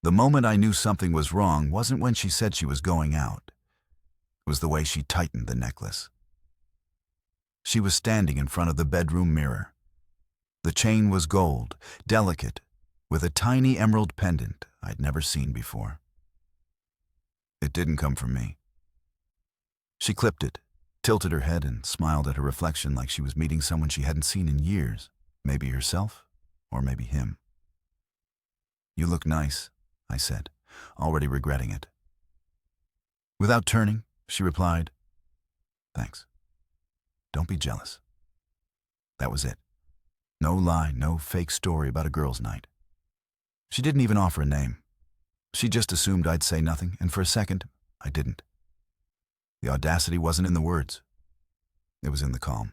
The moment I knew something was wrong wasn't when she said she was going out. It was the way she tightened the necklace. She was standing in front of the bedroom mirror. The chain was gold, delicate, with a tiny emerald pendant I'd never seen before. It didn't come from me. She clipped it, tilted her head, and smiled at her reflection like she was meeting someone she hadn't seen in years, maybe herself, or maybe him. "You look nice," I said, already regretting it. Without turning, she replied, "Thanks. Don't be jealous." That was it. No lie, no fake story about a girls' night. She didn't even offer a name. She just assumed I'd say nothing, and for a second, I didn't. The audacity wasn't in the words. It was in the calm.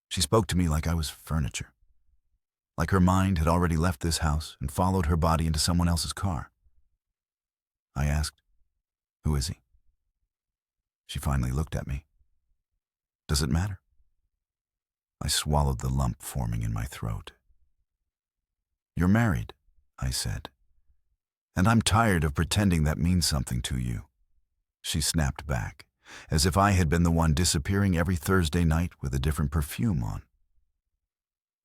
She spoke to me like I was furniture. Like her mind had already left this house and followed her body into someone else's car. I asked, "Who is he?" She finally looked at me. "Does it matter?" I swallowed the lump forming in my throat. "You're married," I said, "and I'm tired of pretending that means something to you." She snapped back, as if I had been the one disappearing every Thursday night with a different perfume on.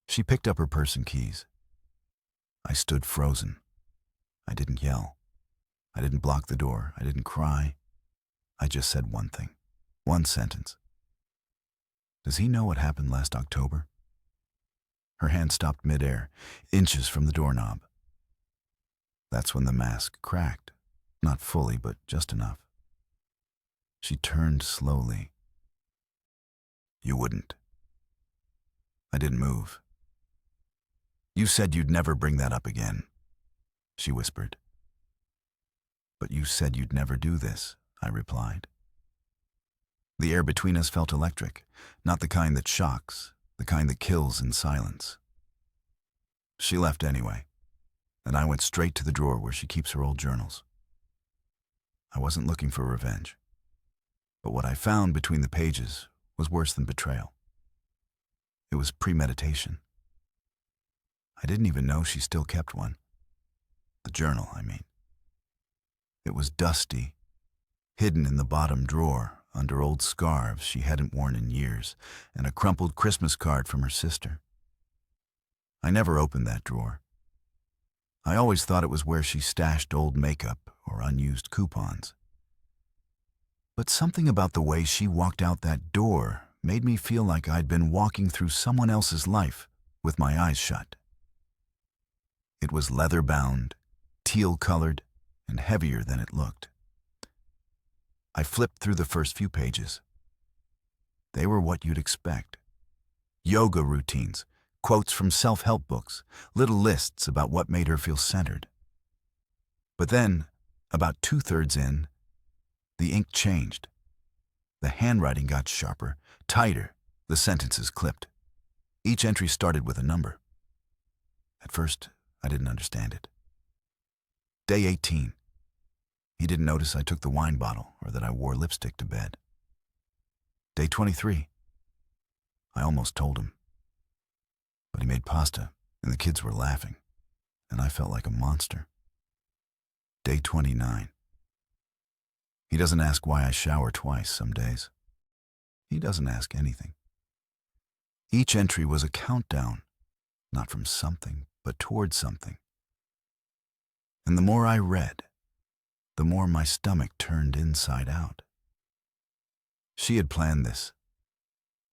She picked up her purse and keys. I stood frozen. I didn't yell. I didn't block the door. I didn't cry. I just said one thing, one sentence. "Does he know what happened last October?" Her hand stopped midair, inches from the doorknob. That's when the mask cracked. Not fully, but just enough. She turned slowly. "You wouldn't." I didn't move. "You said you'd never bring that up again," she whispered. "But you said you'd never do this," I replied. The air between us felt electric, not the kind that shocks, the kind that kills in silence. She left anyway, and I went straight to the drawer where she keeps her old journals. I wasn't looking for revenge, but what I found between the pages was worse than betrayal. It was premeditation. I didn't even know she still kept one. The journal, I mean. It was dusty, hidden in the bottom drawer under old scarves she hadn't worn in years and a crumpled Christmas card from her sister. I never opened that drawer. I always thought it was where she stashed old makeup or unused coupons. But something about the way she walked out that door made me feel like I'd been walking through someone else's life with my eyes shut. It was leather-bound, teal-colored, and heavier than it looked. I flipped through the first few pages. They were what you'd expect. Yoga routines, quotes from self-help books, little lists about what made her feel centered. But then, about 2/3 in, the ink changed. The handwriting got sharper, tighter, the sentences clipped. Each entry started with a number. At first, I didn't understand it. Day 18. He didn't notice I took the wine bottle or that I wore lipstick to bed. Day 23. I almost told him. But he made pasta, and the kids were laughing, and I felt like a monster. Day 29. He doesn't ask why I shower twice some days. He doesn't ask anything. Each entry was a countdown, not from something, but toward something. And the more I read, the more my stomach turned inside out. She had planned this.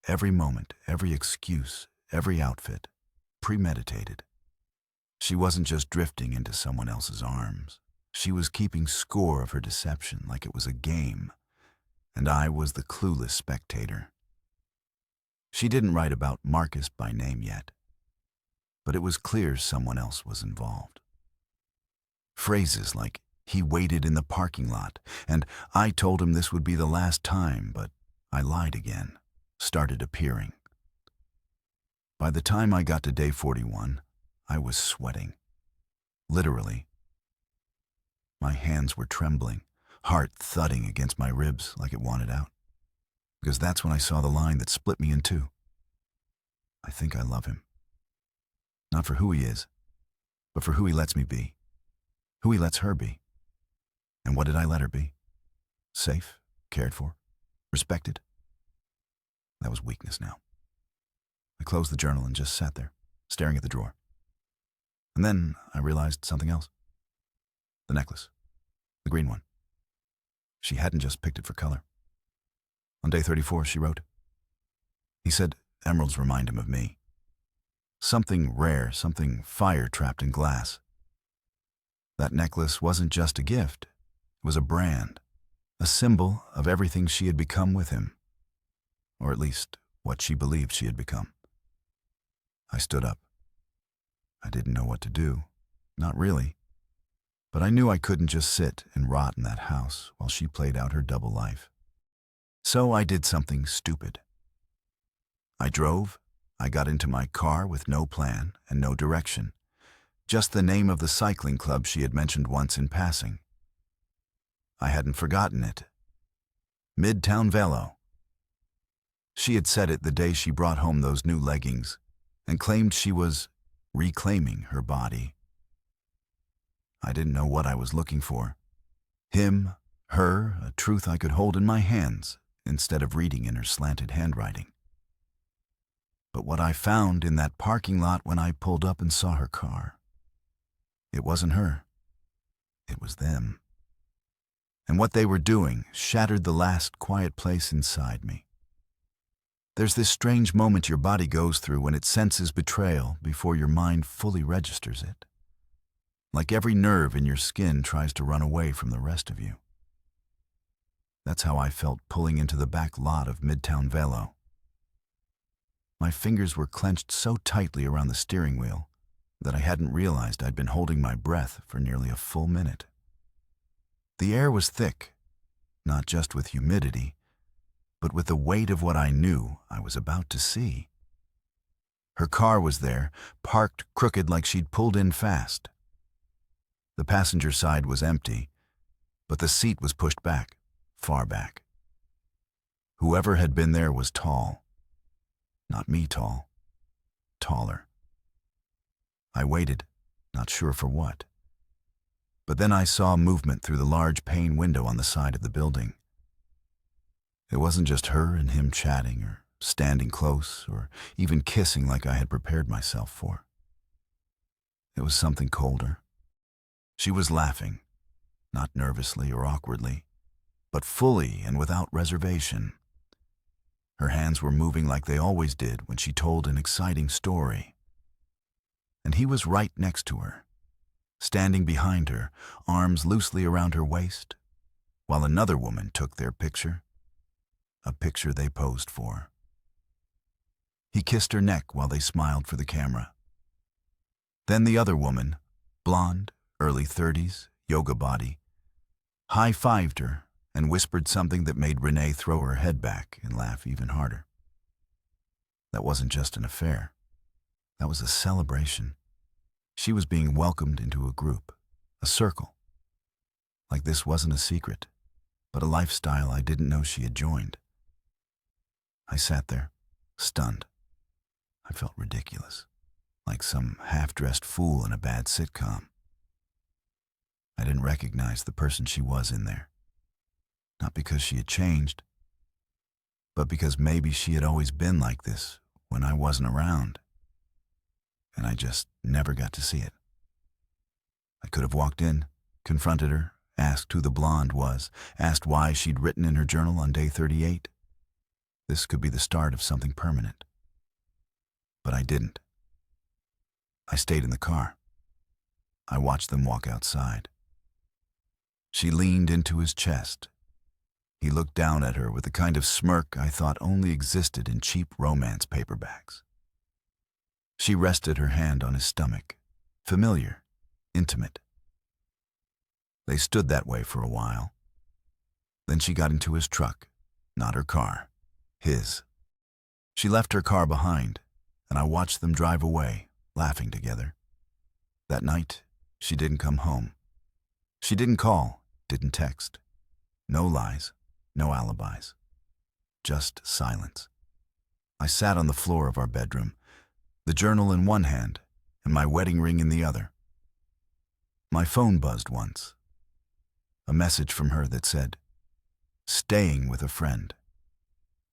Every moment, every excuse, every outfit, premeditated. She wasn't just drifting into someone else's arms. She was keeping score of her deception like it was a game, and I was the clueless spectator. She didn't write about Marcus by name yet, but it was clear someone else was involved. Phrases like, "He waited in the parking lot," and "I told him this would be the last time, but I lied again," started appearing. By the time I got to day 41, I was sweating. Literally. My hands were trembling, heart thudding against my ribs like it wanted out. Because that's when I saw the line that split me in two. I think I love him. Not for who he is, but for who he lets me be. Who he lets her be. And what did I let her be? Safe, cared for, respected. That was weakness now. I closed the journal and just sat there, staring at the drawer. And then I realized something else. The necklace. The green one. She hadn't just picked it for color. On day 34, she wrote. He said emeralds remind him of me. Something rare, something fire-trapped in glass. That necklace wasn't just a gift. It was a brand, a symbol of everything she had become with him. Or at least, what she believed she had become. I stood up. I didn't know what to do. Not really. But I knew I couldn't just sit and rot in that house while she played out her double life. So I did something stupid. I drove. I got into my car with no plan and no direction. Just the name of the cycling club she had mentioned once in passing. I hadn't forgotten it. Midtown Velo. She had said it the day she brought home those new leggings and claimed she was reclaiming her body. I didn't know what I was looking for. Him, her, a truth I could hold in my hands instead of reading in her slanted handwriting. But what I found in that parking lot when I pulled up and saw her car, it wasn't her. It was them. And what they were doing shattered the last quiet place inside me. There's this strange moment your body goes through when it senses betrayal before your mind fully registers it. Like every nerve in your skin tries to run away from the rest of you. That's how I felt pulling into the back lot of Midtown Velo. My fingers were clenched so tightly around the steering wheel that I hadn't realized I'd been holding my breath for nearly a full minute. The air was thick, not just with humidity, but with the weight of what I knew I was about to see. Her car was there, parked crooked like she'd pulled in fast. The passenger side was empty, but the seat was pushed back, far back. Whoever had been there was tall. Not me tall. Taller. I waited, not sure for what. But then I saw movement through the large pane window on the side of the building. It wasn't just her and him chatting or standing close or even kissing like I had prepared myself for. It was something colder. She was laughing, not nervously or awkwardly, but fully and without reservation. Her hands were moving like they always did when she told an exciting story. And he was right next to her, standing behind her, arms loosely around her waist, while another woman took their picture, a picture they posed for. He kissed her neck while they smiled for the camera. Then the other woman, blonde, early 30s, yoga body, high-fived her and whispered something that made Renee throw her head back and laugh even harder. That wasn't just an affair. That was a celebration. She was being welcomed into a group, a circle. Like this wasn't a secret, but a lifestyle I didn't know she had joined. I sat there, stunned. I felt ridiculous, like some half-dressed fool in a bad sitcom. I didn't recognize the person she was in there. Not because she had changed, but because maybe she had always been like this when I wasn't around, and I just never got to see it. I could have walked in, confronted her, asked who the blonde was, asked why she'd written in her journal on day 38. This could be the start of something permanent. But I didn't. I stayed in the car. I watched them walk outside. She leaned into his chest. He looked down at her with the kind of smirk I thought only existed in cheap romance paperbacks. She rested her hand on his stomach, familiar, intimate. They stood that way for a while. Then she got into his truck, not her car, his. She left her car behind, and I watched them drive away, laughing together. That night, she didn't come home. She didn't call, didn't text. No lies. No alibis. Just silence. I sat on the floor of our bedroom, the journal in one hand and my wedding ring in the other. My phone buzzed once. A message from her that said, "Staying with a friend.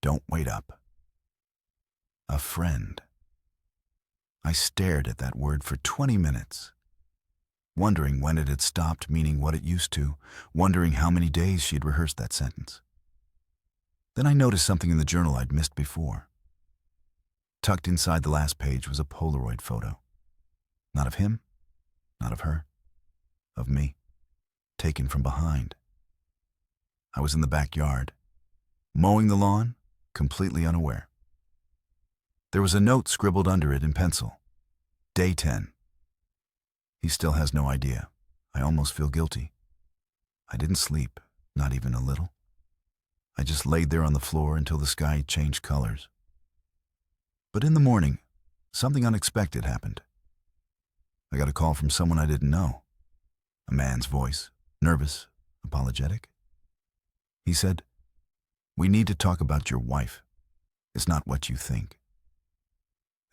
Don't wait up." A friend. I stared at that word for 20 minutes, wondering when it had stopped meaning what it used to, wondering how many days she had rehearsed that sentence. Then I noticed something in the journal I'd missed before. Tucked inside the last page was a Polaroid photo. Not of him, not of her, of me, taken from behind. I was in the backyard, mowing the lawn, completely unaware. There was a note scribbled under it in pencil. Day 10. He still has no idea. I almost feel guilty. I didn't sleep, not even a little. I just laid there on the floor until the sky changed colors. But in the morning, something unexpected happened. I got a call from someone I didn't know. A man's voice, nervous, apologetic. He said, "We need to talk about your wife. It's not what you think."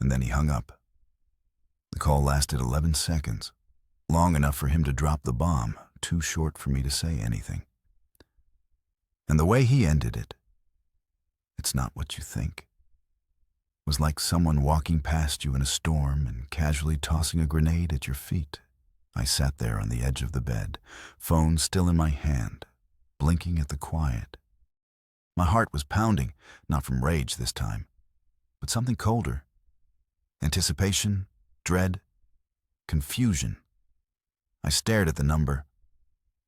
And then he hung up. The call lasted 11 seconds, long enough for him to drop the bomb, too short for me to say anything. And the way he ended it, "It's not what you think," was like someone walking past you in a storm and casually tossing a grenade at your feet. I sat there on the edge of the bed, phone still in my hand, blinking at the quiet. My heart was pounding, not from rage this time, but something colder. Anticipation, dread, confusion. I stared at the number.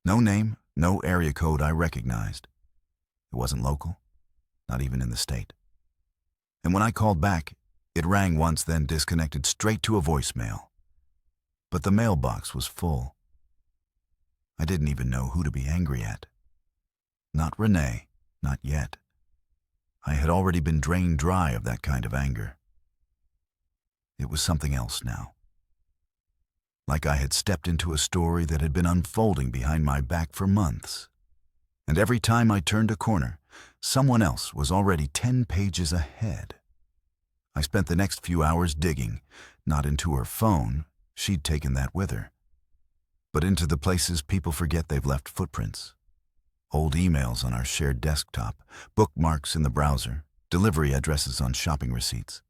No name, no area code I recognized. It wasn't local, not even in the state. And when I called back, it rang once, then disconnected straight to a voicemail. But the mailbox was full. I didn't even know who to be angry at. Not Renee, not yet. I had already been drained dry of that kind of anger. It was something else now. Like I had stepped into a story that had been unfolding behind my back for months. And every time I turned a corner, someone else was already 10 pages ahead. I spent the next few hours digging, not into her phone, she'd taken that with her, but into the places people forget they've left footprints. Old emails on our shared desktop, bookmarks in the browser, delivery addresses on shopping receipts.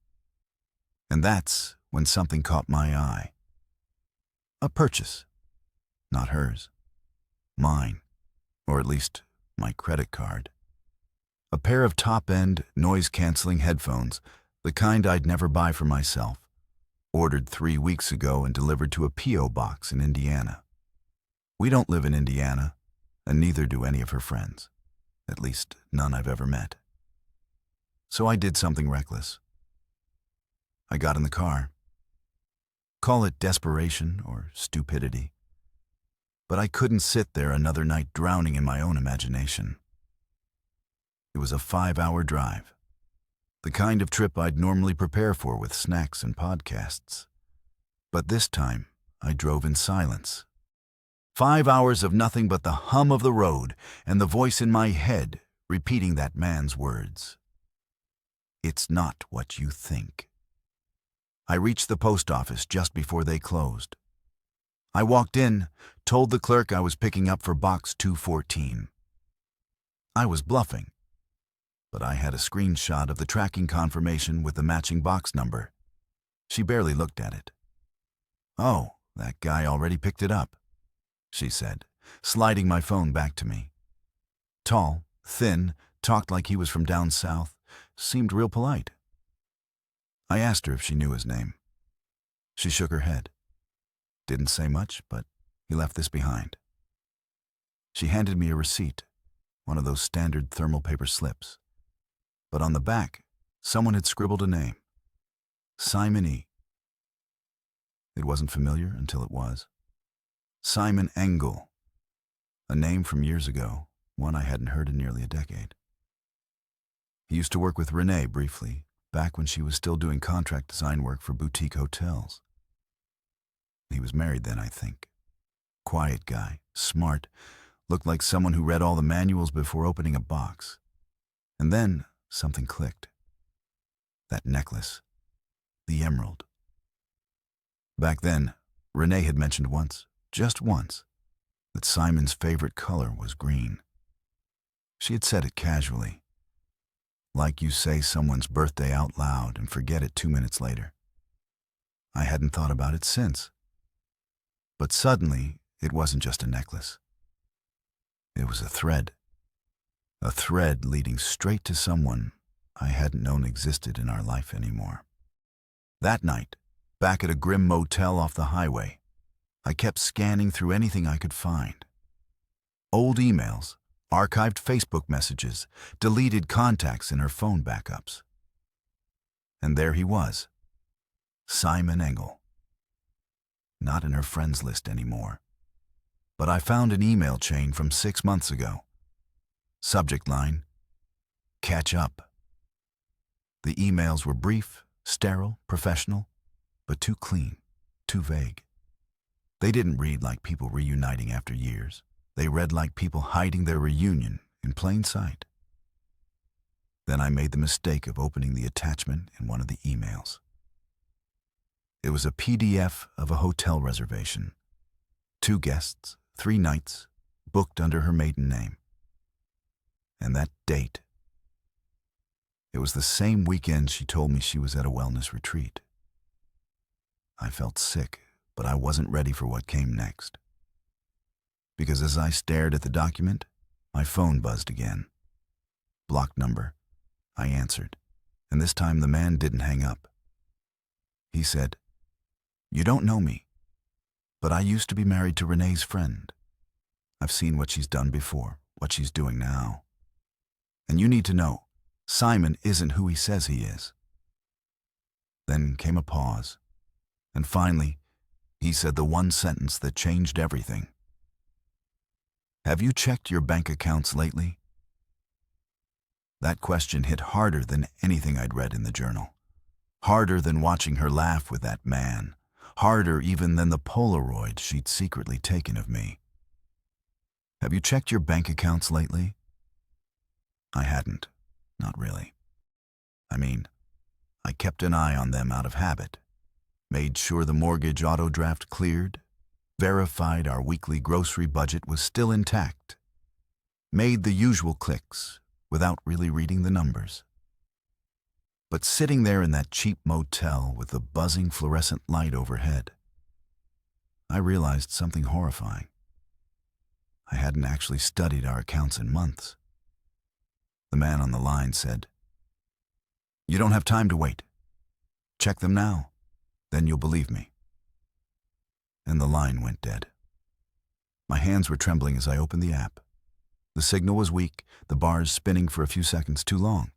And that's when something caught my eye. A purchase. Not hers. Mine. Or at least my credit card. A pair of top-end, noise-canceling headphones, the kind I'd never buy for myself. Ordered 3 weeks ago and delivered to a P.O. box in Indiana. We don't live in Indiana, and neither do any of her friends. At least, none I've ever met. So I did something reckless. I got in the car. Call it desperation or stupidity. But I couldn't sit there another night drowning in my own imagination. It was a 5-hour drive. The kind of trip I'd normally prepare for with snacks and podcasts. But this time, I drove in silence. 5 hours of nothing but the hum of the road and the voice in my head repeating that man's words. It's not what you think. I reached the post office just before they closed. I walked in, told the clerk I was picking up for box 214. I was bluffing, but I had a screenshot of the tracking confirmation with the matching box number. She barely looked at it. "Oh, that guy already picked it up," she said, sliding my phone back to me. Tall, thin, talked like he was from down south, seemed real polite. I asked her if she knew his name. She shook her head. Didn't say much, but he left this behind. She handed me a receipt, one of those standard thermal paper slips. But on the back, someone had scribbled a name. Simon E. It wasn't familiar until it was. Simon Engel. A name from years ago, one I hadn't heard in nearly a decade. He used to work with Renee briefly, back when she was still doing contract design work for boutique hotels. He was married then, I think. Quiet guy, smart, looked like someone who read all the manuals before opening a box. And then something clicked. That necklace. The emerald. Back then, Renee had mentioned once, just once, that Simon's favorite color was green. She had said it casually, like you say someone's birthday out loud and forget it 2 minutes later. I hadn't thought about it since. But suddenly, it wasn't just a necklace. It was a thread leading straight to someone I hadn't known existed in our life anymore. That night, back at a grim motel off the highway, I kept scanning through anything I could find. Old emails, archived Facebook messages, deleted contacts in her phone backups. And there he was, Simon Engel. Not in her friends list anymore. But I found an email chain from 6 months ago. Subject line, catch up. The emails were brief, sterile, professional, but too clean, too vague. They didn't read like people reuniting after years. They read like people hiding their reunion in plain sight. Then I made the mistake of opening the attachment in one of the emails. It was a PDF of a hotel reservation. 2 guests, 3 nights, booked under her maiden name. And that date. It was the same weekend she told me she was at a wellness retreat. I felt sick, but I wasn't ready for what came next. Because as I stared at the document, my phone buzzed again. Blocked number. I answered, and this time the man didn't hang up. He said, "You don't know me, but I used to be married to Renee's friend. I've seen what she's done before, what she's doing now. And you need to know, Simon isn't who he says he is." Then came a pause, and finally, he said the one sentence that changed everything. "Have you checked your bank accounts lately?" That question hit harder than anything I'd read in the journal. Harder than watching her laugh with that man. Harder even than the Polaroid she'd secretly taken of me. "Have you checked your bank accounts lately?" I hadn't. Not really. I mean, I kept an eye on them out of habit. Made sure the mortgage auto draft cleared. Verified our weekly grocery budget was still intact. Made the usual clicks without really reading the numbers. But sitting there in that cheap motel with the buzzing fluorescent light overhead, I realized something horrifying. I hadn't actually studied our accounts in months. The man on the line said, "You don't have time to wait. Check them now, then you'll believe me." And the line went dead. My hands were trembling as I opened the app. The signal was weak, the bars spinning for a few seconds too long.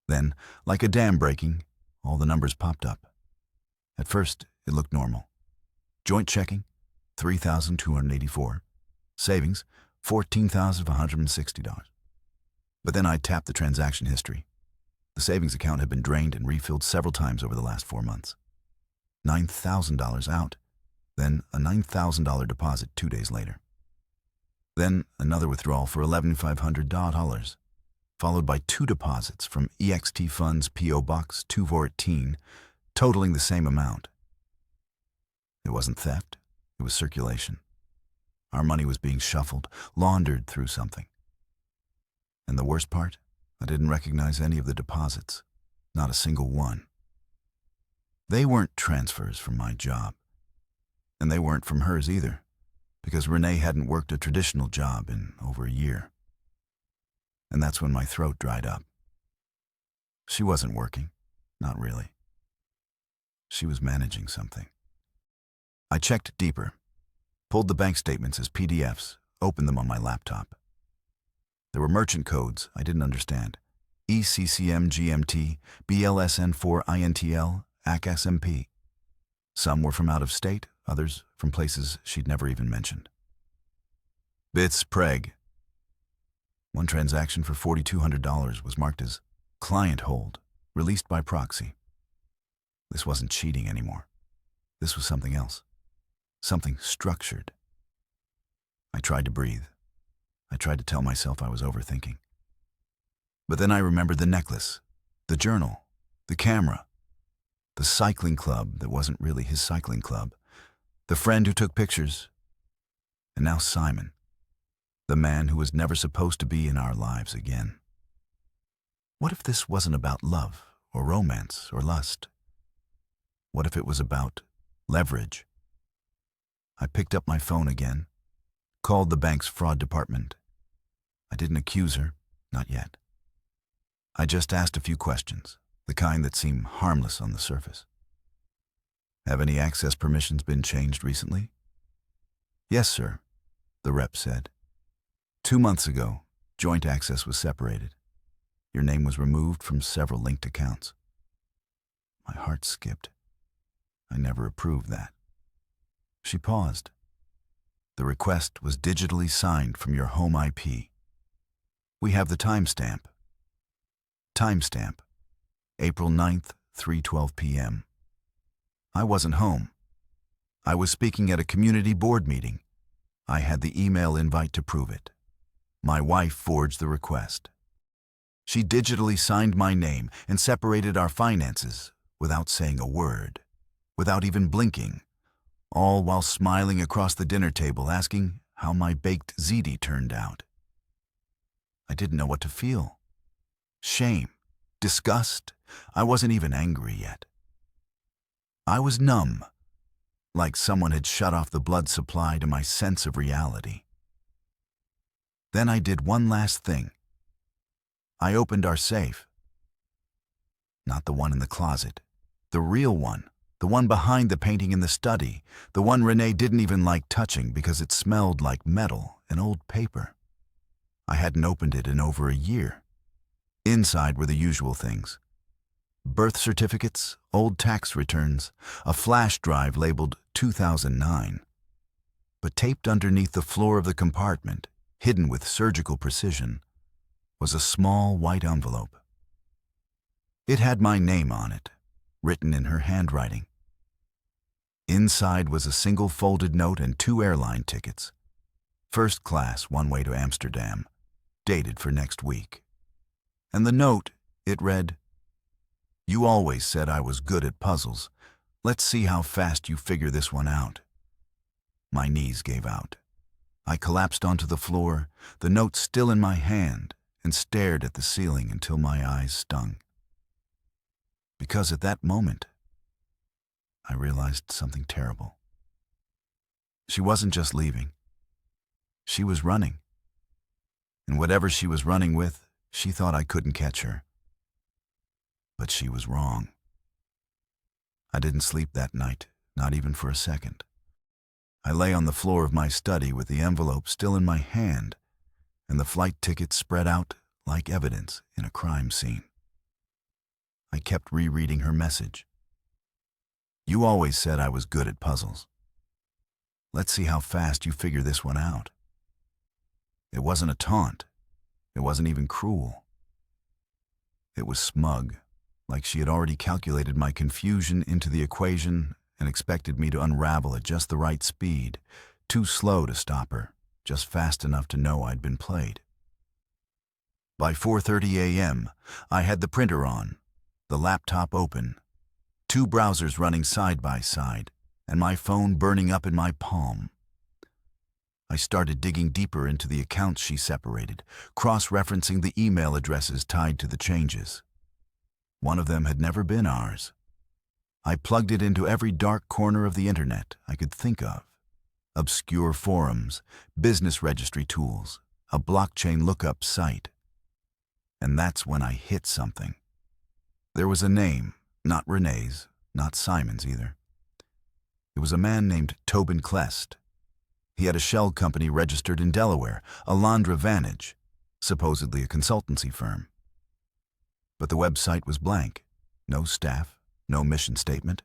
Then, like a dam breaking, all the numbers popped up. At first, it looked normal. Joint checking, $3,284. Savings, $14,160. But then I tapped the transaction history. The savings account had been drained and refilled several times over the last 4 months. $9,000 out, then a $9,000 deposit 2 days later. Then another withdrawal for $1,100, followed by 2 deposits from EXT Funds P.O. Box 214, totaling the same amount. It wasn't theft, it was circulation. Our money was being shuffled, laundered through something. And the worst part, I didn't recognize any of the deposits, not a single one. They weren't transfers from my job, and they weren't from hers either, because Renee hadn't worked a traditional job in over a year. And that's when my throat dried up. She wasn't working, not really. She was managing something. I checked deeper, pulled the bank statements as PDFs, opened them on my laptop. There were merchant codes I didn't understand. ECCM GMT, BLSN4 INTL, ACSMP. Some were from out of state, others from places she'd never even mentioned. Bits Preg. One transaction for $4,200 was marked as client hold, released by proxy. This wasn't cheating anymore. This was something else. Something structured. I tried to breathe. I tried to tell myself I was overthinking. But then I remembered the necklace, the journal, the camera, the cycling club that wasn't really his cycling club, the friend who took pictures, And now Simon, the man who was never supposed to be in our lives again. What if this wasn't about love or romance or lust? What if it was about leverage? I picked up my phone again, called the bank's fraud department. I didn't accuse her, not yet. I just asked a few questions, the kind that seem harmless on the surface. Have any access permissions been changed recently? Yes, sir, the rep said. 2 months ago, joint access was separated. Your name was removed from several linked accounts. My heart skipped. I never approved that. She paused. The request was digitally signed from your home IP. We have the timestamp. Timestamp, April 9th, 3:12 p.m. I wasn't home. I was speaking at a community board meeting. I had the email invite to prove it. My wife forged the request. She digitally signed my name and separated our finances without saying a word, without even blinking, all while smiling across the dinner table asking how my baked ziti turned out. I didn't know what to feel. Shame, disgust. I wasn't even angry yet. I was numb, like someone had shut off the blood supply to my sense of reality. Then I did one last thing. I opened our safe. Not the one in the closet, the real one, the one behind the painting in the study, the one Renee didn't even like touching because it smelled like metal and old paper. I hadn't opened it in over a year. Inside were the usual things: birth certificates, old tax returns, a flash drive labeled 2009. But taped underneath the floor of the compartment, hidden with surgical precision, was a small white envelope. It had my name on it, written in her handwriting. Inside was a single folded note and 2 airline tickets. First class, one way to Amsterdam, dated for next week. And the note, it read, "You always said I was good at puzzles. Let's see how fast you figure this one out." My knees gave out. I collapsed onto the floor, the note still in my hand, and stared at the ceiling until my eyes stung. Because at that moment, I realized something terrible. She wasn't just leaving. She was running. And whatever she was running with, she thought I couldn't catch her. But she was wrong. I didn't sleep that night, not even for a second. I lay on the floor of my study with the envelope still in my hand and the flight tickets spread out like evidence in a crime scene. I kept rereading her message. "You always said I was good at puzzles. Let's see how fast you figure this one out." It wasn't a taunt. It wasn't even cruel. It was smug, like she had already calculated my confusion into the equation and expected me to unravel at just the right speed, too slow to stop her, just fast enough to know I'd been played. By 4:30 a.m., I had the printer on, the laptop open, 2 browsers running side by side, and my phone burning up in my palm. I started digging deeper into the accounts she separated, cross-referencing the email addresses tied to the changes. One of them had never been ours. I plugged it into every dark corner of the internet I could think of. Obscure forums, business registry tools, a blockchain lookup site. And that's when I hit something. There was a name, not Renee's, not Simon's either. It was a man named Tobin Klest. He had a shell company registered in Delaware, Alondra Vantage, supposedly a consultancy firm. But the website was blank. No staff, no mission statement,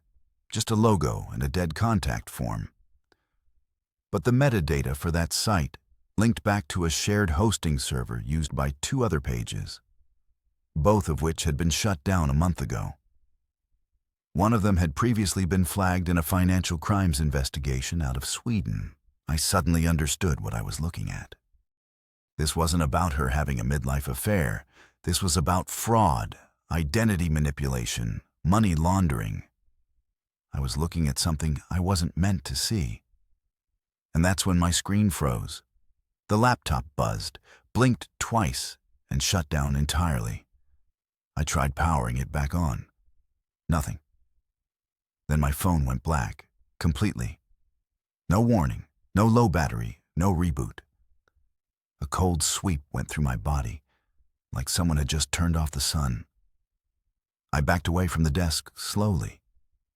just a logo and a dead contact form. But the metadata for that site linked back to a shared hosting server used by 2 other pages, both of which had been shut down a month ago. One of them had previously been flagged in a financial crimes investigation out of Sweden. I suddenly understood what I was looking at. This wasn't about her having a midlife affair. This was about fraud, identity manipulation, money laundering. I was looking at something I wasn't meant to see. And that's when my screen froze. The laptop buzzed, blinked twice, and shut down entirely. I tried powering it back on. Nothing. Then my phone went black, completely. No warning, no low battery, no reboot. A cold sweep went through my body, like someone had just turned off the sun. I backed away from the desk slowly,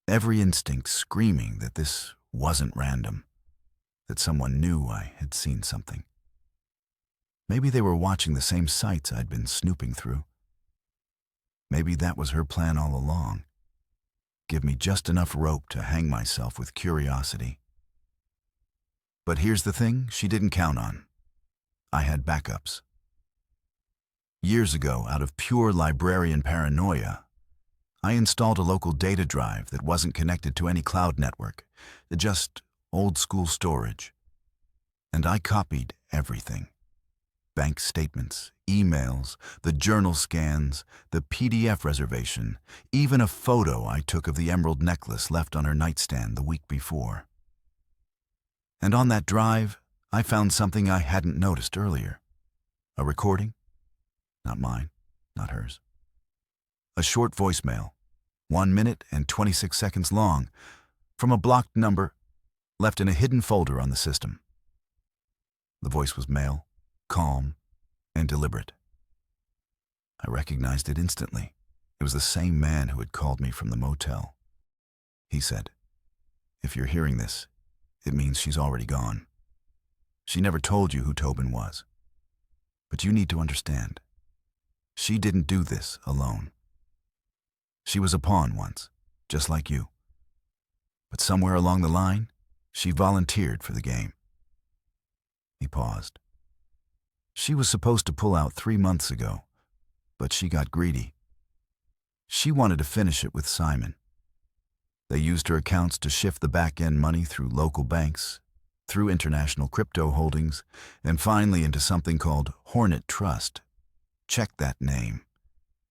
every instinct screaming that this wasn't random, that someone knew I had seen something. Maybe they were watching the same sites I'd been snooping through. Maybe that was her plan all along. Give me just enough rope to hang myself with curiosity. But here's the thing she didn't count on. I had backups. Years ago, out of pure librarian paranoia, I installed a local data drive that wasn't connected to any cloud network, just old-school storage. And I copied everything. Bank statements, emails, the journal scans, the PDF reservation, even a photo I took of the emerald necklace left on her nightstand the week before. And on that drive, I found something I hadn't noticed earlier. A recording? Not mine, not hers. A short voicemail, 1 minute and 26 seconds long, from a blocked number left in a hidden folder on the system. The voice was male, calm, and deliberate. I recognized it instantly. It was the same man who had called me from the motel. He said, "If you're hearing this, it means she's already gone. She never told you who Tobin was. But you need to understand, she didn't do this alone. She was a pawn once, just like you. But somewhere along the line, she volunteered for the game." He paused. "She was supposed to pull out 3 months ago, but she got greedy. She wanted to finish it with Simon. They used her accounts to shift the back-end money through local banks, through international crypto holdings, and finally into something called Hornet Trust. Check that name.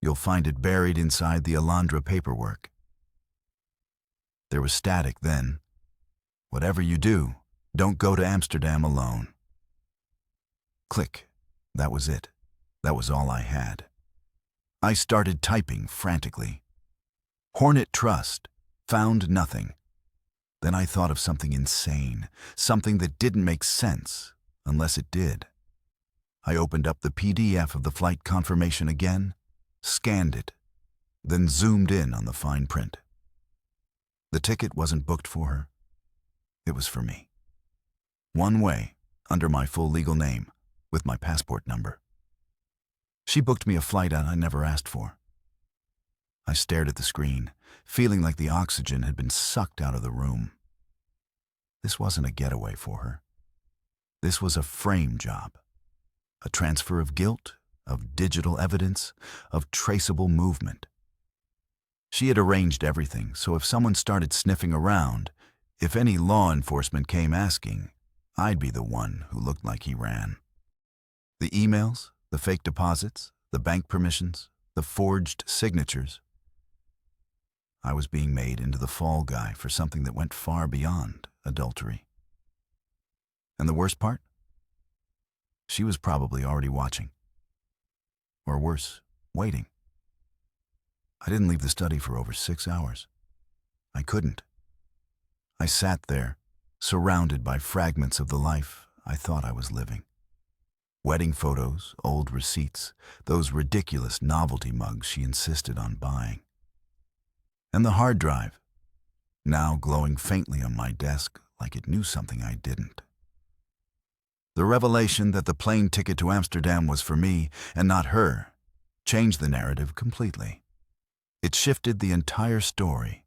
You'll find it buried inside the Alondra paperwork. There was static then. Whatever you do, don't go to Amsterdam alone." Click. That was it. That was all I had. I started typing frantically. Hornet Trust. Found nothing. Then I thought of something insane, something that didn't make sense, unless it did. I opened up the PDF of the flight confirmation again, scanned it, then zoomed in on the fine print. The ticket wasn't booked for her. It was for me. One way, under my full legal name, with my passport number. She booked me a flight I never asked for. I stared at the screen, feeling like the oxygen had been sucked out of the room. This wasn't a getaway for her. This was a frame job. A transfer of guilt, of digital evidence, of traceable movement. She had arranged everything, so if someone started sniffing around, if any law enforcement came asking, I'd be the one who looked like he ran. The emails, the fake deposits, the bank permissions, the forged signatures. I was being made into the fall guy for something that went far beyond adultery. And the worst part? She was probably already watching. Or worse, waiting. I didn't leave the study for over 6 hours. I couldn't. I sat there, surrounded by fragments of the life I thought I was living. Wedding photos, old receipts, those ridiculous novelty mugs she insisted on buying. And the hard drive, now glowing faintly on my desk like it knew something I didn't. The revelation that the plane ticket to Amsterdam was for me and not her changed the narrative completely. It shifted the entire story.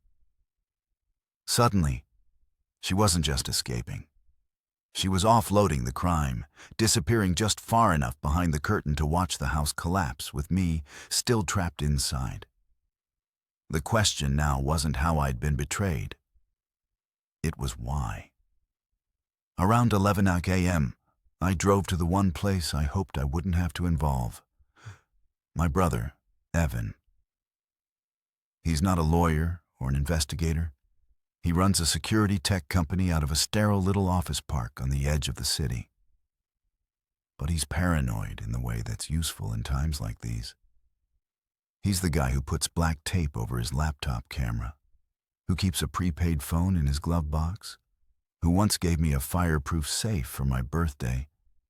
Suddenly, she wasn't just escaping. She was offloading the crime, disappearing just far enough behind the curtain to watch the house collapse with me still trapped inside. The question now wasn't how I'd been betrayed. It was why. Around 11 a.m., I drove to the one place I hoped I wouldn't have to involve. My brother, Evan. He's not a lawyer or an investigator. He runs a security tech company out of a sterile little office park on the edge of the city. But he's paranoid in the way that's useful in times like these. He's the guy who puts black tape over his laptop camera, who keeps a prepaid phone in his glove box, who once gave me a fireproof safe for my birthday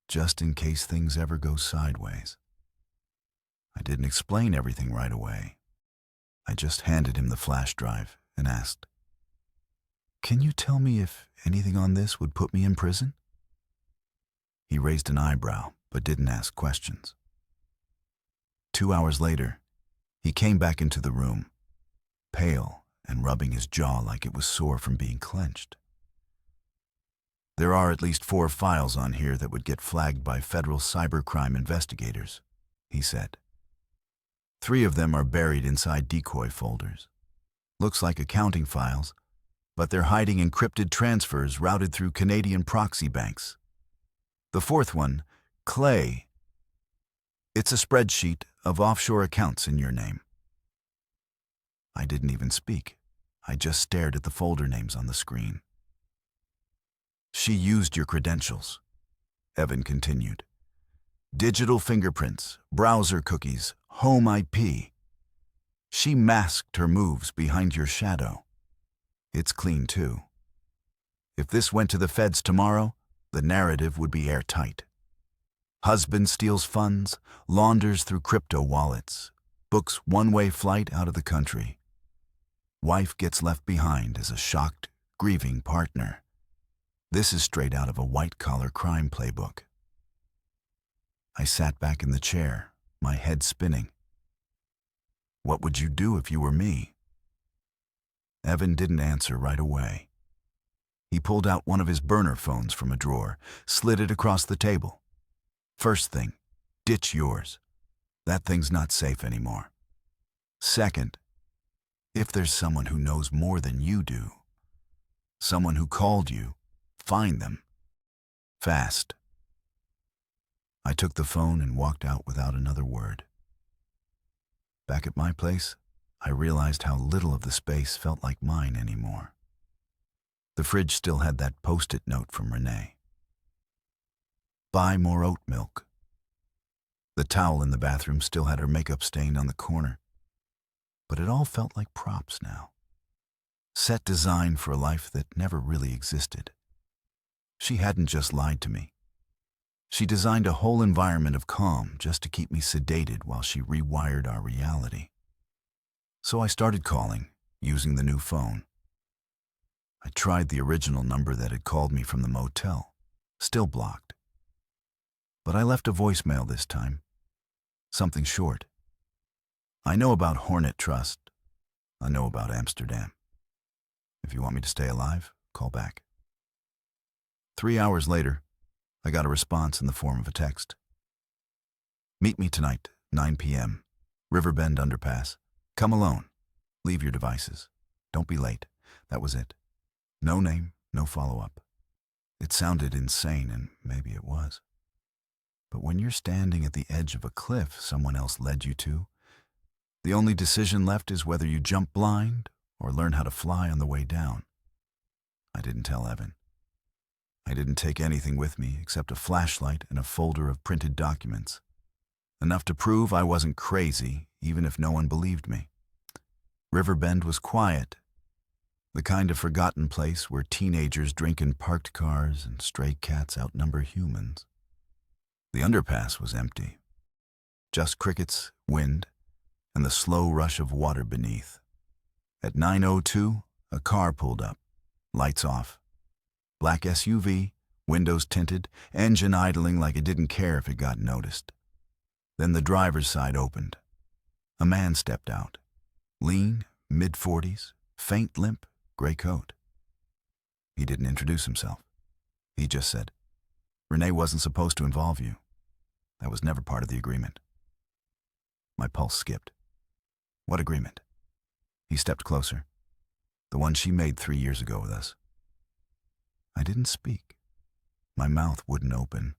just in case things ever go sideways. I didn't explain everything right away. I just handed him the flash drive and asked, "Can you tell me if anything on this would put me in prison?" He raised an eyebrow, but didn't ask questions. 2 hours later, he came back into the room, pale and rubbing his jaw like it was sore from being clenched. "There are at least 4 files on here that would get flagged by federal cybercrime investigators," he said. 3 of them are buried inside decoy folders. Looks like accounting files, but they're hiding encrypted transfers routed through Canadian proxy banks. The 4th one, Clay, it's a spreadsheet of offshore accounts in your name. I didn't even speak. I just stared at the folder names on the screen. "She used your credentials," Evan continued. "Digital fingerprints, browser cookies, home IP. She masked her moves behind your shadow. It's clean too. If this went to the feds tomorrow, the narrative would be airtight. Husband steals funds, launders through crypto wallets, books one-way flight out of the country. Wife gets left behind as a shocked, grieving partner. This is straight out of a white-collar crime playbook." I sat back in the chair, my head spinning. "What would you do if you were me?" Evan didn't answer right away. He pulled out one of his burner phones from a drawer, slid it across the table. "First thing, ditch yours. That thing's not safe anymore. Second, if there's someone who knows more than you do, someone who called you, find them. Fast." I took the phone and walked out without another word. Back at my place, I realized how little of the space felt like mine anymore. The fridge still had that post-it note from Renee. "Buy more oat milk." The towel in the bathroom still had her makeup stain on the corner. But it all felt like props now. Set design for a life that never really existed. She hadn't just lied to me. She designed a whole environment of calm just to keep me sedated while she rewired our reality. So I started calling, using the new phone. I tried the original number that had called me from the motel, still blocked. But I left a voicemail this time, something short. "I know about Hornet Trust. I know about Amsterdam. If you want me to stay alive, call back." 3 hours later, I got a response in the form of a text. "Meet me tonight, 9 p.m., Riverbend Underpass. Come alone. Leave your devices. Don't be late." That was it. No name, no follow-up. It sounded insane, and maybe it was. But when you're standing at the edge of a cliff someone else led you to, the only decision left is whether you jump blind or learn how to fly on the way down. I didn't tell Evan. I didn't take anything with me except a flashlight and a folder of printed documents. Enough to prove I wasn't crazy, even if no one believed me. Riverbend was quiet. The kind of forgotten place where teenagers drink in parked cars and stray cats outnumber humans. The underpass was empty. Just crickets, wind, and the slow rush of water beneath. At 9:02, a car pulled up, lights off. Black SUV, windows tinted, engine idling like it didn't care if it got noticed. Then the driver's side opened. A man stepped out. Lean, mid-40s, faint limp, gray coat. He didn't introduce himself. He just said, "Renee wasn't supposed to involve you. That was never part of the agreement." My pulse skipped. "What agreement?" He stepped closer. "The one she made 3 years ago with us." I didn't speak. My mouth wouldn't open.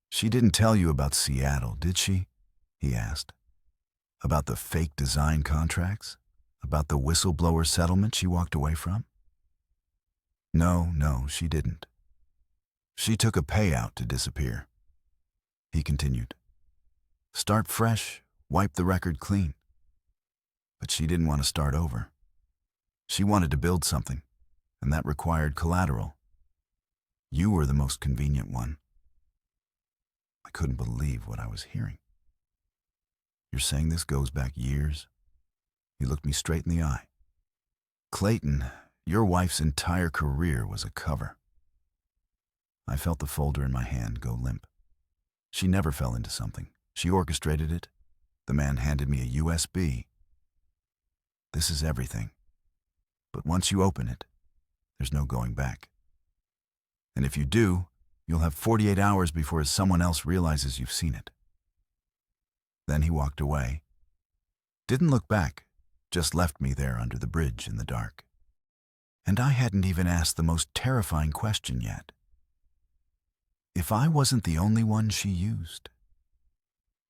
"She didn't tell you about Seattle, did she?" he asked. "About the fake design contracts? About the whistleblower settlement she walked away from? No, she didn't. She took a payout to disappear. He continued. Start fresh, wipe the record clean. But she didn't want to start over. She wanted to build something, and that required collateral. You were the most convenient one. I couldn't believe what I was hearing. You're saying this goes back years? He looked me straight in the eye. Clayton, your wife's entire career was a cover. I felt the folder in my hand go limp. She never fell into something. She orchestrated it. The man handed me a USB. This is everything. But once you open it, there's no going back. And if you do, you'll have 48 hours before someone else realizes you've seen it. Then he walked away. Didn't look back, just left me there under the bridge in the dark. And I hadn't even asked the most terrifying question yet. If I wasn't the only one she used,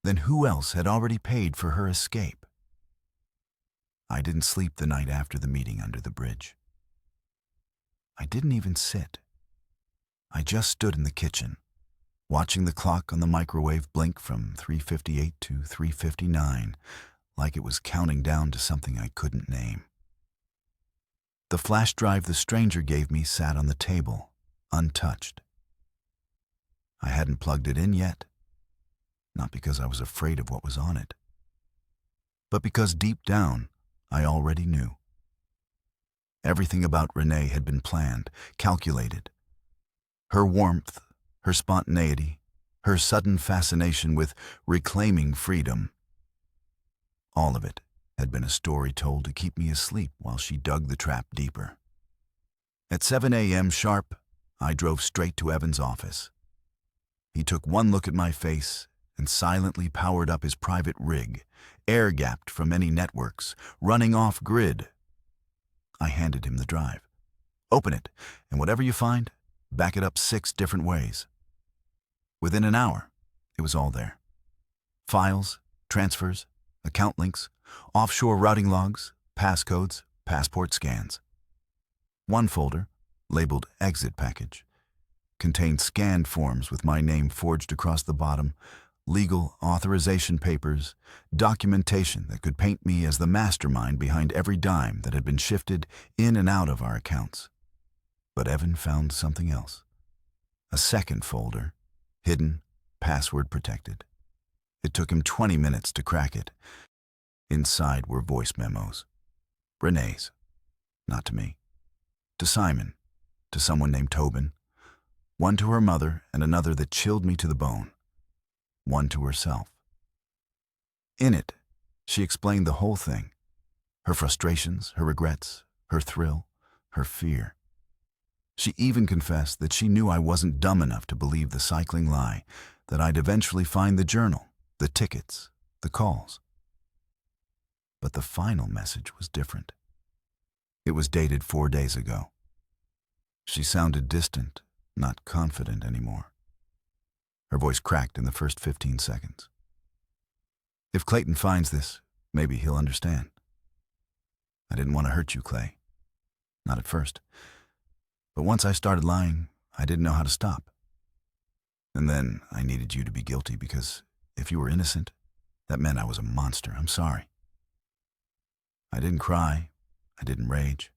then who else had already paid for her escape? I didn't sleep the night after the meeting under the bridge. I didn't even sit. I just stood in the kitchen, watching the clock on the microwave blink from 3:58 to 3:59, like it was counting down to something I couldn't name. The flash drive the stranger gave me sat on the table, untouched. I hadn't plugged it in yet, not because I was afraid of what was on it, but because deep down, I already knew. Everything about Renee had been planned, calculated. Her warmth, her spontaneity, her sudden fascination with reclaiming freedom. All of it had been a story told to keep me asleep while she dug the trap deeper. At 7 a.m. sharp, I drove straight to Evan's office. He took one look at my face and silently powered up his private rig, air-gapped from any networks, running off-grid. I handed him the drive. Open it, and whatever you find, back it up 6 different ways. Within an hour, it was all there. Files, transfers, account links, offshore routing logs, passcodes, passport scans. One folder, labeled Exit Package, contained scanned forms with my name forged across the bottom, legal authorization papers, documentation that could paint me as the mastermind behind every dime that had been shifted in and out of our accounts. But Evan found something else. A second folder, hidden, password protected. It took him 20 minutes to crack it. Inside were voice memos. Renee's. Not to me. To Simon. To someone named Tobin. One to her mother and another that chilled me to the bone. One to herself. In it, she explained the whole thing. Her frustrations, her regrets, her thrill, her fear. She even confessed that she knew I wasn't dumb enough to believe the cycling lie, that I'd eventually find the journal, the tickets, the calls. But the final message was different. It was dated 4 days ago. She sounded distant, not confident anymore. Her voice cracked in the first 15 seconds. If Clayton finds this, maybe he'll understand. I didn't want to hurt you, Clay. Not at first. But once I started lying, I didn't know how to stop. And then I needed you to be guilty because if you were innocent, that meant I was a monster. I'm sorry. I didn't cry. I didn't rage.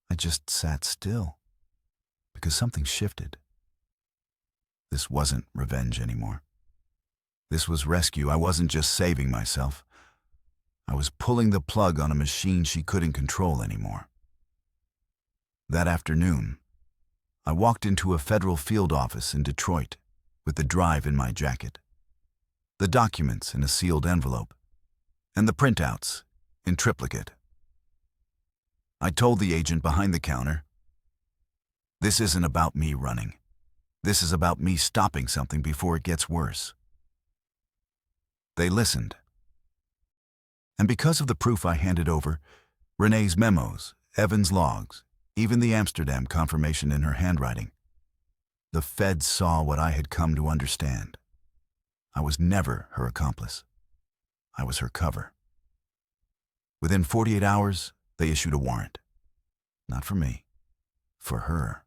I just sat still because something shifted. This wasn't revenge anymore. This was rescue. I wasn't just saving myself. I was pulling the plug on a machine she couldn't control anymore. That afternoon, I walked into a federal field office in Detroit with the drive in my jacket, the documents in a sealed envelope, and the printouts in triplicate. I told the agent behind the counter, "This isn't about me running. This is about me stopping something before it gets worse." They listened. And because of the proof I handed over, Renee's memos, Evan's logs, even the Amsterdam confirmation in her handwriting, the feds saw what I had come to understand. I was never her accomplice. I was her cover. Within 48 hours, they issued a warrant. Not for me, for her.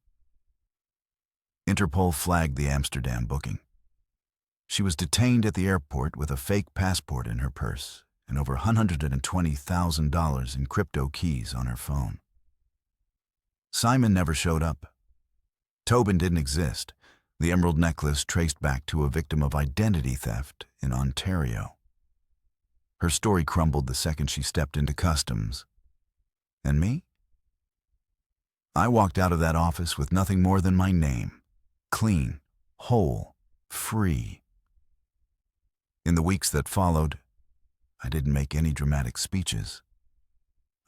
Interpol flagged the Amsterdam booking. She was detained at the airport with a fake passport in her purse and over $120,000 in crypto keys on her phone. Simon never showed up. Tobin didn't exist. The emerald necklace traced back to a victim of identity theft in Ontario. Her story crumbled the second she stepped into customs. And me? I walked out of that office with nothing more than my name. Clean, whole, free. In the weeks that followed, I didn't make any dramatic speeches.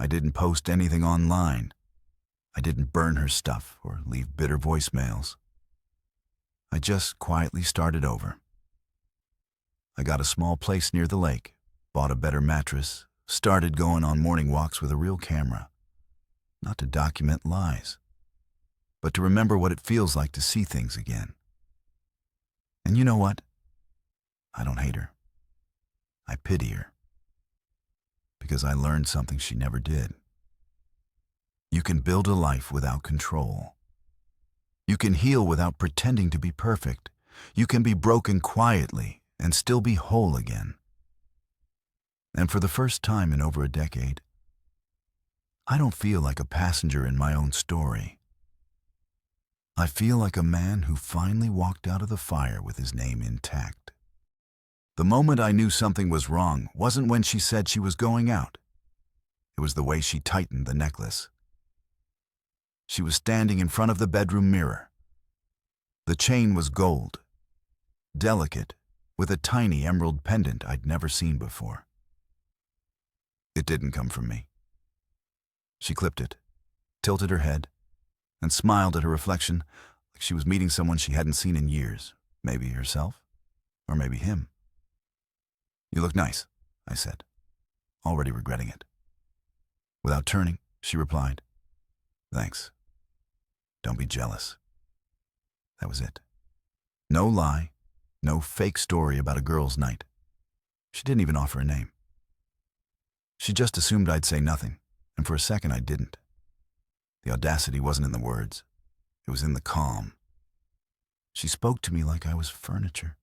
I didn't post anything online. I didn't burn her stuff or leave bitter voicemails. I just quietly started over. I got a small place near the lake, bought a better mattress, started going on morning walks with a real camera. Not to document lies, but to remember what it feels like to see things again. And you know what? I don't hate her. I pity her. Because I learned something she never did. You can build a life without control. You can heal without pretending to be perfect. You can be broken quietly and still be whole again. And for the first time in over a decade, I don't feel like a passenger in my own story. I feel like a man who finally walked out of the fire with his name intact. The moment I knew something was wrong wasn't when she said she was going out. It was the way she tightened the necklace. She was standing in front of the bedroom mirror. The chain was gold, delicate, with a tiny emerald pendant I'd never seen before. It didn't come from me. She clipped it, tilted her head, and smiled at her reflection like she was meeting someone she hadn't seen in years, maybe herself, or maybe him. "You look nice," I said, already regretting it. Without turning, she replied, "Thanks. Don't be jealous." That was it. No lie, no fake story about a girl's night. She didn't even offer a name. She just assumed I'd say nothing, and for a second I didn't. The audacity wasn't in the words. It was in the calm. She spoke to me like I was furniture.